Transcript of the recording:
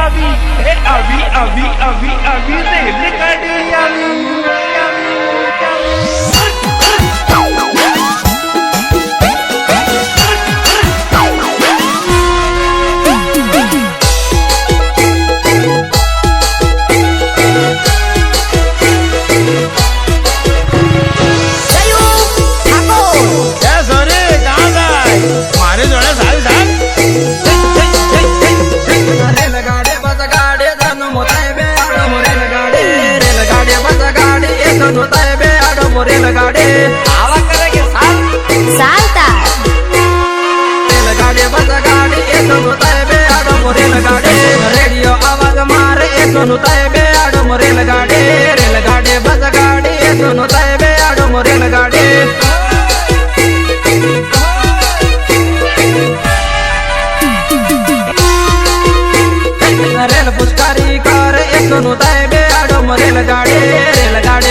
આવી એ આવી આવી આવી આવી રેલગાડી આવી रेलगाड़ी आवा करेंगे सालता रेलगाड़ी बस गाड़ी एक नुताए बे आडो रेलगाड़ी रेडियो आवाज मारे एक नुताए बे आडो रेलगाड़ी रेलगाड़ी बस गाड़ी एक नुताए बे आडो रेलगाड़ी रेल पुष्कारी कार एक नुताए बे आडो रेलगाड़ी रेलगाड़ी